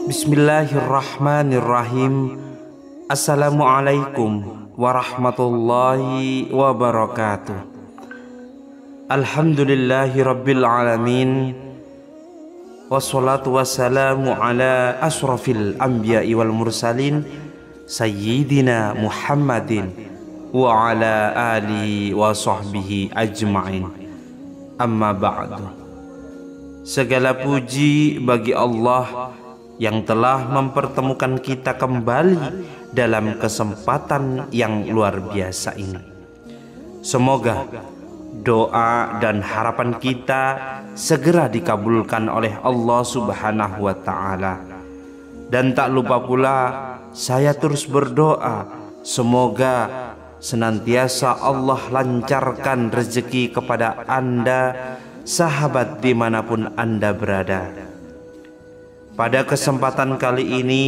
Bismillahirrahmanirrahim. Assalamualaikum warahmatullahi wabarakatuh. Alhamdulillahi rabbil alamin. Wassalatu wassalamu ala asrafil anbiya'i wal mursalin Sayyidina Muhammadin wa ala alihi wa sahbihi ajma'in. Amma ba'du. Segala puji bagi Allah yang telah mempertemukan kita kembali dalam kesempatan yang luar biasa ini. Semoga doa dan harapan kita segera dikabulkan oleh Allah Subhanahu wa ta'ala. Dan tak lupa pula saya terus berdoa, semoga senantiasa Allah lancarkan rezeki kepada Anda, sahabat dimanapun Anda berada. Pada kesempatan kali ini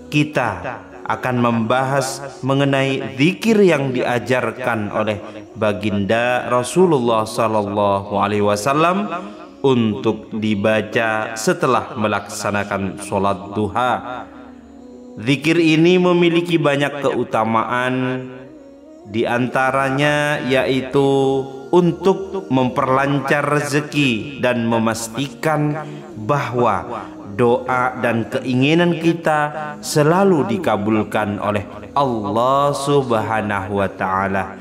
kita akan membahas mengenai zikir yang diajarkan oleh baginda Rasulullah SAW untuk dibaca setelah melaksanakan sholat duha. Zikir ini memiliki banyak keutamaan, di antaranya yaitu untuk memperlancar rezeki dan memastikan bahwa doa dan keinginan kita selalu dikabulkan oleh Allah Subhanahu wa ta'ala.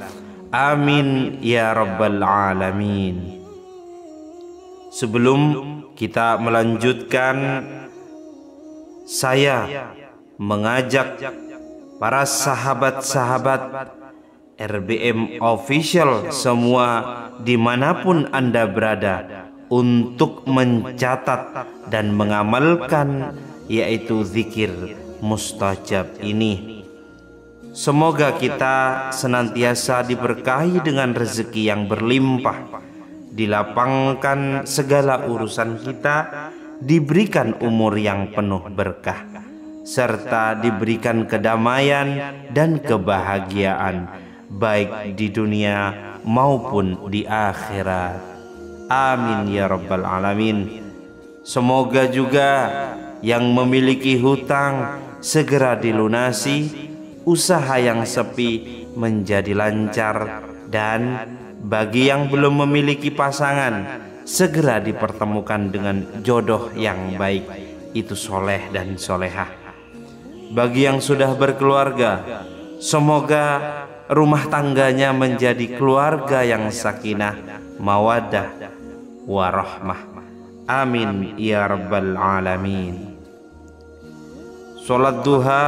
Amin ya rabbal alamin. Sebelum kita melanjutkan, saya mengajak para sahabat-sahabat RBM Official semua dimanapun Anda berada untuk mencatat dan mengamalkan yaitu zikir mustajab ini. Semoga kita senantiasa diberkahi dengan rezeki yang berlimpah, dilapangkan segala urusan kita, diberikan umur yang penuh berkah, serta diberikan kedamaian dan kebahagiaan baik di dunia maupun di akhirat. Amin ya rabbal alamin. Semoga juga yang memiliki hutang segera dilunasi, usaha yang sepi menjadi lancar, dan bagi yang belum memiliki pasangan segera dipertemukan dengan jodoh yang baik, itu soleh dan solehah. Bagi yang sudah berkeluarga, semoga rumah tangganya menjadi keluarga yang sakinah, mawaddah, warahmah. Amin ya rabbal alamin. Sholat duha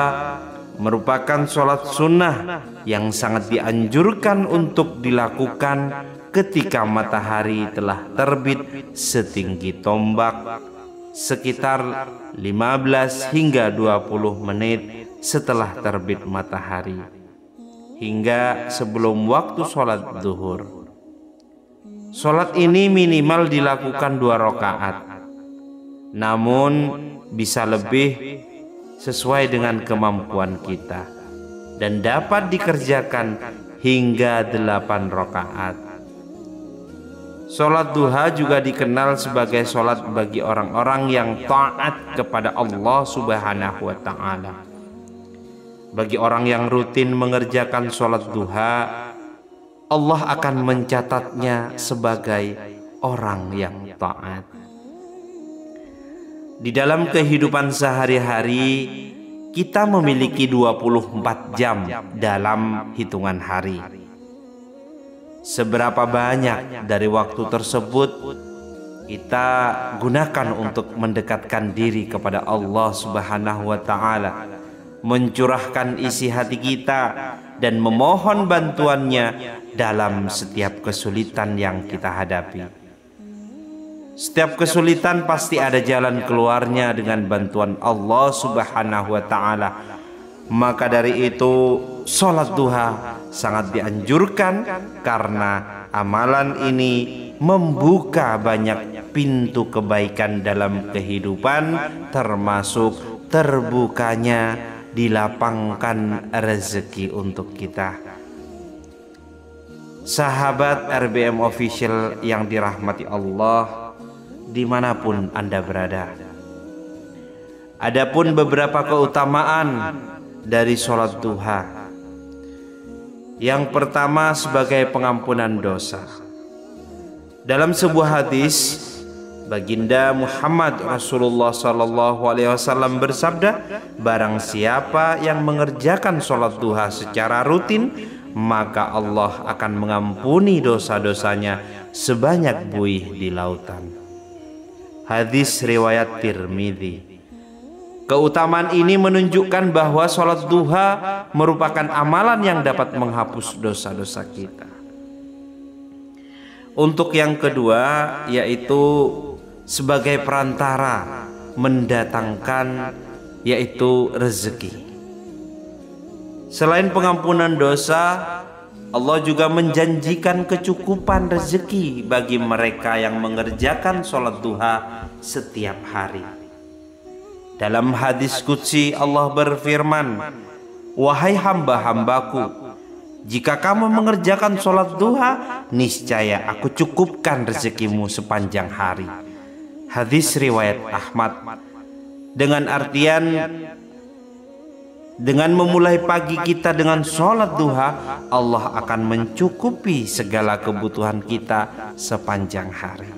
merupakan sholat sunnah yang sangat dianjurkan untuk dilakukan ketika matahari telah terbit setinggi tombak, sekitar 15 hingga 20 menit setelah terbit matahari, hingga sebelum waktu sholat zuhur. Sholat ini minimal dilakukan 2 rakaat, namun bisa lebih sesuai dengan kemampuan kita, dan dapat dikerjakan hingga 8 rakaat. Sholat duha juga dikenal sebagai sholat bagi orang-orang yang taat kepada Allah Subhanahu wa ta'ala. Bagi orang yang rutin mengerjakan sholat duha, Allah akan mencatatnya sebagai orang yang taat. Di dalam kehidupan sehari-hari, kita memiliki 24 jam dalam hitungan hari. Seberapa banyak dari waktu tersebut kita gunakan untuk mendekatkan diri kepada Allah Subhanahu wa ta'ala, mencurahkan isi hati kita dan memohon bantuannya dalam setiap kesulitan yang kita hadapi. Setiap kesulitan pasti ada jalan keluarnya dengan bantuan Allah Subhanahu wa ta'ala. Maka dari itu sholat duha sangat dianjurkan, karena amalan ini membuka banyak pintu kebaikan dalam kehidupan, termasuk terbukanya dilapangkan rezeki untuk kita. Sahabat RBM Official yang dirahmati Allah dimanapun Anda berada, Adapun beberapa keutamaan dari sholat duha. Yang pertama sebagai pengampunan dosa. Dalam sebuah hadis, Baginda Muhammad Rasulullah SAW bersabda, barang siapa yang mengerjakan sholat duha secara rutin, maka Allah akan mengampuni dosa-dosanya sebanyak buih di lautan. Hadis riwayat Tirmidzi. Keutamaan ini menunjukkan bahwa sholat duha merupakan amalan yang dapat menghapus dosa-dosa kita. Untuk yang kedua, yaitu sebagai perantara mendatangkan yaitu rezeki. Selain pengampunan dosa, Allah juga menjanjikan kecukupan rezeki bagi mereka yang mengerjakan sholat duha setiap hari. Dalam hadis qudsi Allah berfirman, wahai hamba-hambaku, jika kamu mengerjakan sholat duha, niscaya aku cukupkan rezekimu sepanjang hari. Hadis riwayat Ahmad. Dengan artian, dengan memulai pagi kita dengan sholat duha, Allah akan mencukupi segala kebutuhan kita sepanjang hari.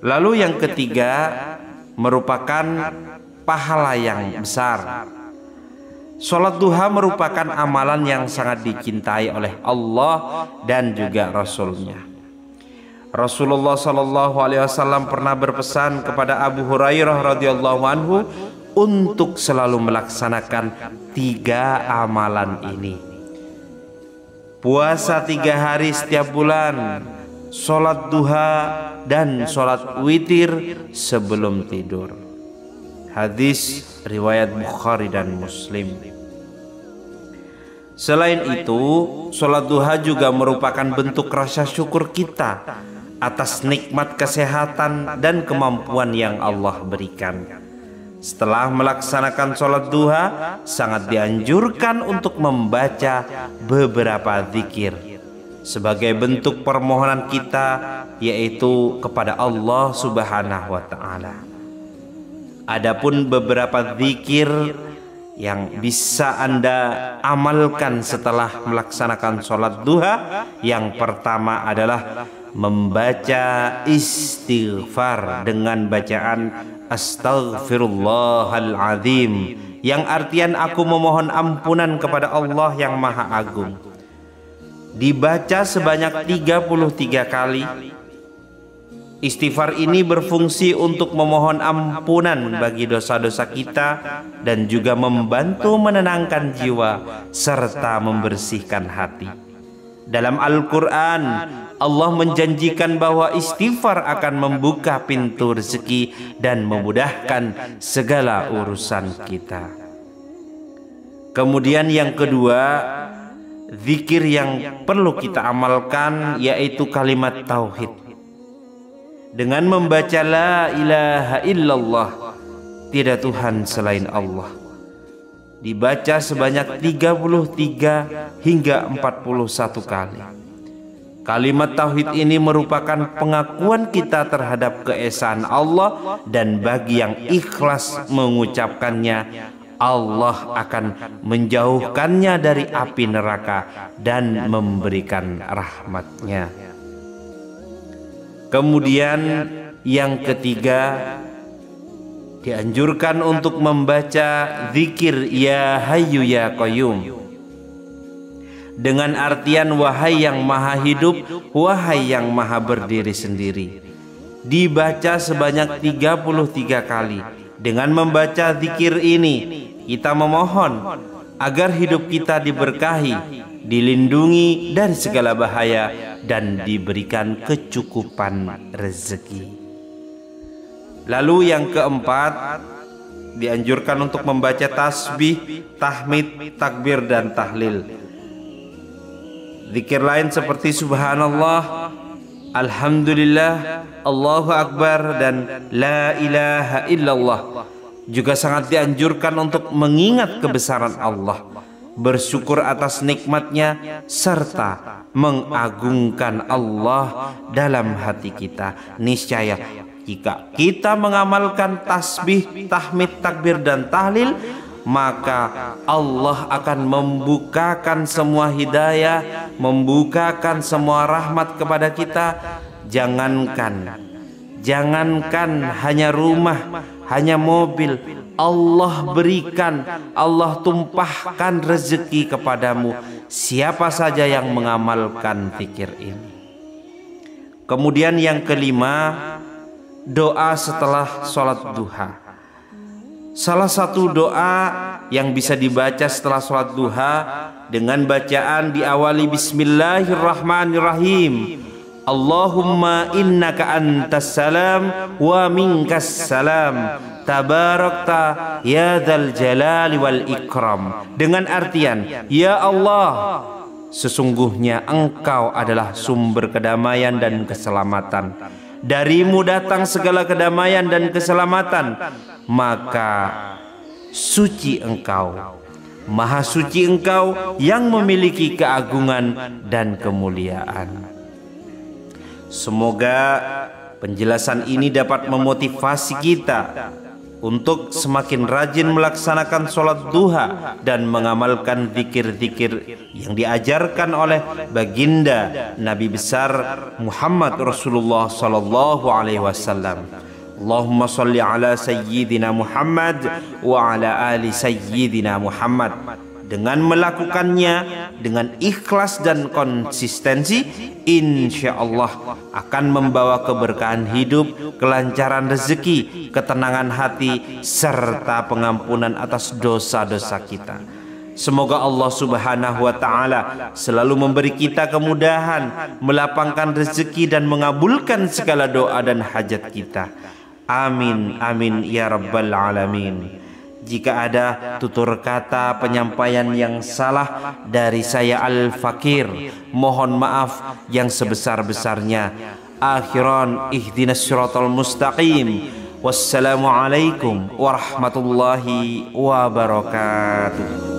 Lalu yang ketiga, merupakan pahala yang besar. Sholat duha merupakan amalan yang sangat dicintai oleh Allah dan juga Rasul-Nya. Rasulullah SAW pernah berpesan kepada Abu Hurairah radhiyallahu anhu untuk selalu melaksanakan 3 amalan ini. Puasa 3 hari setiap bulan, sholat duha, dan sholat witir sebelum tidur. Hadis riwayat Bukhari dan Muslim. Selain itu, sholat duha juga merupakan bentuk rasa syukur kita atas nikmat kesehatan dan kemampuan yang Allah berikan. Setelah melaksanakan sholat duha, sangat dianjurkan untuk membaca beberapa zikir sebagai bentuk permohonan kita, yaitu kepada Allah Subhanahu wa Ta'ala. Adapun beberapa zikir yang bisa Anda amalkan setelah melaksanakan sholat duha, yang pertama adalah membaca istighfar dengan bacaan Astaghfirullahaladzim, yang artian aku memohon ampunan kepada Allah yang Maha Agung. Dibaca sebanyak 33 kali. Istighfar ini berfungsi untuk memohon ampunan bagi dosa-dosa kita dan juga membantu menenangkan jiwa serta membersihkan hati. Dalam Al-Quran, Allah menjanjikan bahwa istighfar akan membuka pintu rezeki dan memudahkan segala urusan kita. Kemudian yang kedua, zikir yang perlu kita amalkan yaitu kalimat tauhid. Dengan membaca la ilaha illallah, tidak Tuhan selain Allah, dibaca sebanyak 33 hingga 41 kali. Kalimat tauhid ini merupakan pengakuan kita terhadap keesaan Allah, dan bagi yang ikhlas mengucapkannya, Allah akan menjauhkannya dari api neraka dan memberikan rahmat-Nya. Kemudian yang ketiga, dianjurkan untuk membaca zikir Ya Hayyu Ya Qayyum dengan artian wahai yang maha hidup, wahai yang maha berdiri sendiri. Dibaca sebanyak 33 kali. Dengan membaca zikir ini, kita memohon agar hidup kita diberkahi, dilindungi dari segala bahaya, dan diberikan kecukupan rezeki. Lalu yang keempat, dianjurkan untuk membaca tasbih, tahmid, takbir, dan tahlil. Zikir lain seperti subhanallah, alhamdulillah, Allahu Akbar, dan la ilaha illallah juga sangat dianjurkan untuk mengingat kebesaran Allah, bersyukur atas nikmatnya, serta mengagungkan Allah dalam hati kita. Niscaya Jika kita mengamalkan tasbih, tahmid, takbir, dan tahlil, maka Allah akan membukakan semua hidayah, membukakan semua rahmat kepada kita. Jangankan hanya rumah, hanya mobil, Allah berikan, Allah tumpahkan rezeki kepadamu siapa saja yang mengamalkan zikir ini. Kemudian yang kelima, doa setelah sholat duha. Salah satu doa yang bisa dibaca setelah sholat duha dengan bacaan diawali Bismillahirrahmanirrahim. Allahumma innaka antas salam wa minkas salam, tabarakta ya dzal jalali wal ikram. Dengan artian, ya Allah, sesungguhnya Engkau adalah sumber kedamaian dan keselamatan. Darimu datang segala kedamaian dan keselamatan. Maka suci Engkau, maha suci Engkau yang memiliki keagungan dan kemuliaan. Semoga penjelasan ini dapat memotivasi kita untuk semakin rajin melaksanakan sholat duha dan mengamalkan zikir-zikir yang diajarkan oleh baginda Nabi besar Muhammad Rasulullah sallallahu alaihi wasallam. Allahumma sholli ala sayyidina Muhammad wa ala ali sayyidina Muhammad. Dengan melakukannya dengan ikhlas dan konsistensi, insya Allah akan membawa keberkahan hidup, kelancaran rezeki, ketenangan hati, serta pengampunan atas dosa-dosa kita. Semoga Allah Subhanahu wa Ta'ala selalu memberi kita kemudahan, melapangkan rezeki, dan mengabulkan segala doa dan hajat kita. Amin, amin ya rabbal alamin. Jika ada tutur kata penyampaian yang salah dari saya Al-Fakir, mohon maaf yang sebesar-besarnya. Akhiran ihdinas siratal mustaqim. Wassalamualaikum warahmatullahi wabarakatuh.